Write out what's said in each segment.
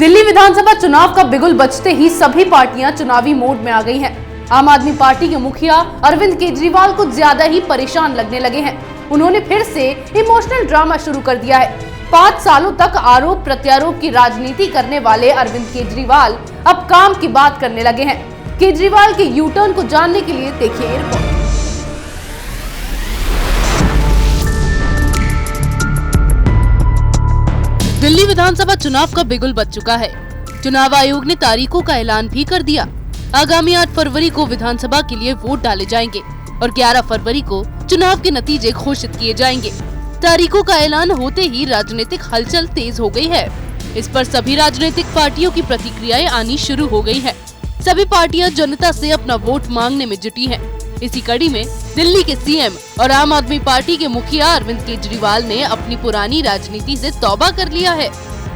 दिल्ली विधानसभा चुनाव का बिगुल बजते ही सभी पार्टियां चुनावी मोड में आ गई हैं। आम आदमी पार्टी के मुखिया अरविंद केजरीवाल को ज्यादा ही परेशान लगने लगे हैं। उन्होंने फिर से इमोशनल ड्रामा शुरू कर दिया है। 5 सालों तक आरोप प्रत्यारोप की राजनीति करने वाले अरविंद केजरीवाल अब काम की बात करने लगे हैं। केजरीवाल के यू टर्न को जानने के लिए देखिए ये रिपोर्ट। दिल्ली विधानसभा चुनाव का बिगुल बज चुका है। चुनाव आयोग ने तारीखों का ऐलान भी कर दिया। आगामी 8 फरवरी को विधानसभा के लिए वोट डाले जाएंगे और 11 फरवरी को चुनाव के नतीजे घोषित किए जाएंगे। तारीखों का ऐलान होते ही राजनीतिक हलचल तेज हो गई है। इस पर सभी राजनीतिक पार्टियों की प्रतिक्रियाएं आनी शुरू हो गई है। सभी पार्टियां जनता से अपना वोट मांगने में जुटी हैं। इसी कड़ी में दिल्ली के सीएम और आम आदमी पार्टी के मुखिया अरविंद केजरीवाल ने अपनी पुरानी राजनीति से तौबा कर लिया है।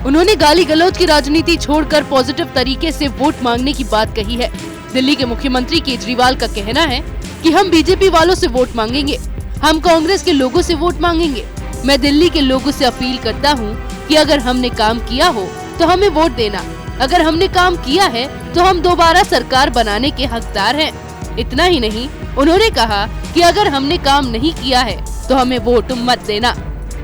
उन्होंने गाली गलौज की राजनीति छोड़कर पॉजिटिव तरीके से वोट मांगने की बात कही है। दिल्ली के मुख्यमंत्री केजरीवाल का कहना है कि हम बीजेपी वालों से वोट मांगेंगे, हम कांग्रेस के लोगों से वोट मांगेंगे। मैं दिल्ली के लोगों से अपील करता हूँ कि अगर हमने काम किया हो तो हमें वोट देना। अगर हमने काम किया है तो हम दोबारा सरकार बनाने के हकदार हैं। इतना ही नहीं, उन्होंने कहा कि अगर हमने काम नहीं किया है तो हमें वोट मत देना।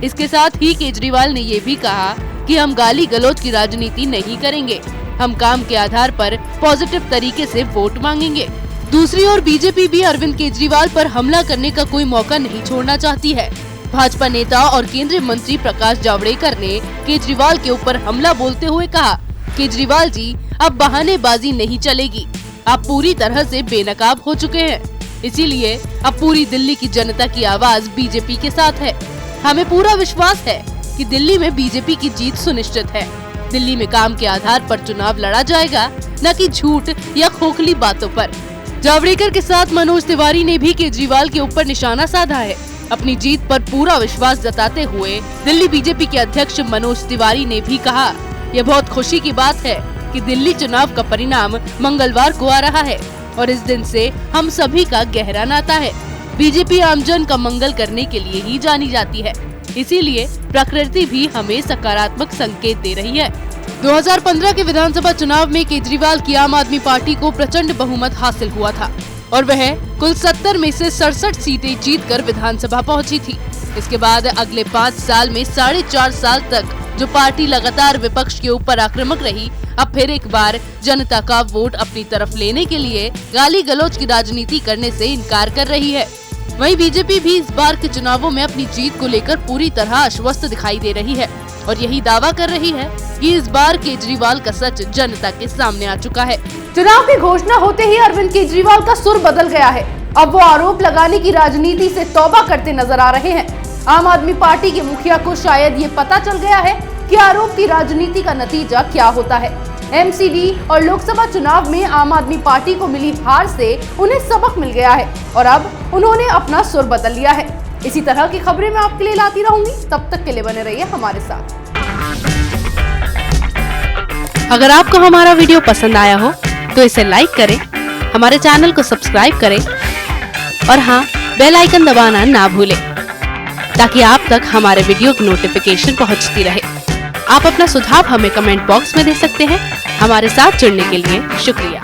इसके साथ ही केजरीवाल ने ये भी कहा कि हम गाली गलौज की राजनीति नहीं करेंगे, हम काम के आधार पर पॉजिटिव तरीके से वोट मांगेंगे। दूसरी ओर बीजेपी भी अरविंद केजरीवाल पर हमला करने का कोई मौका नहीं छोड़ना चाहती है। भाजपा नेता और केंद्रीय मंत्री प्रकाश जावड़ेकर ने केजरीवाल के ऊपर हमला बोलते हुए कहा, केजरीवाल जी अब बहानेबाजी नहीं चलेगी, आप पूरी तरह से बेनकाब हो चुके हैं। इसीलिए अब पूरी दिल्ली की जनता की आवाज बीजेपी के साथ है। हमें पूरा विश्वास है कि दिल्ली में बीजेपी की जीत सुनिश्चित है। दिल्ली में काम के आधार पर चुनाव लड़ा जाएगा, न कि झूठ या खोखली बातों पर। जावड़ेकर के साथ मनोज तिवारी ने भी केजरीवाल के ऊपर निशाना साधा है। अपनी जीत पर पूरा विश्वास जताते हुए दिल्ली बीजेपी के अध्यक्ष मनोज तिवारी ने भी कहा, यह बहुत खुशी की बात है कि दिल्ली चुनाव का परिणाम मंगलवार को आ रहा है और इस दिन से हम सभी का गहरा नाता है। बीजेपी आमजन का मंगल करने के लिए ही जानी जाती है, इसीलिए प्रकृति भी हमें सकारात्मक संकेत दे रही है। 2015 के विधानसभा चुनाव में केजरीवाल की आम आदमी पार्टी को प्रचंड बहुमत हासिल हुआ था और वह कुल 70 में से 67 सीटें जीतकर विधानसभा पहुंची थी। इसके बाद अगले 5 साल में 4.5 साल तक जो पार्टी लगातार विपक्ष के ऊपर आक्रामक रही, अब फिर एक बार जनता का वोट अपनी तरफ लेने के लिए गाली गलौज की राजनीति करने से इनकार कर रही है। वहीं बीजेपी भी इस बार के चुनावों में अपनी जीत को लेकर पूरी तरह आश्वस्त दिखाई दे रही है और यही दावा कर रही है कि इस बार केजरीवाल का सच जनता के सामने आ चुका है। चुनाव की घोषणा होते ही अरविंद केजरीवाल का सुर बदल गया है। अब वो आरोप लगाने की राजनीति से तौबा करते नजर आ रहे हैं। आम आदमी पार्टी के मुखिया को शायद ये पता चल गया है कि आरोप की राजनीति का नतीजा क्या होता है। एमसीडी और लोकसभा चुनाव में आम आदमी पार्टी को मिली हार से उन्हें सबक मिल गया है और अब उन्होंने अपना सुर बदल लिया है। इसी तरह की खबरें मैं आपके लिए लाती रहूंगी, तब तक के लिए बने रहिए हमारे साथ। अगर आपको हमारा वीडियो पसंद आया हो तो इसे लाइक करें, हमारे चैनल को सब्सक्राइब करें और हाँ, बेल आइकन दबाना ना भूलें ताकि आप तक हमारे वीडियो की नोटिफिकेशन पहुंचती रहे। आप अपना सुझाव हमें कमेंट बॉक्स में दे सकते हैं। हमारे साथ जुड़ने के लिए शुक्रिया।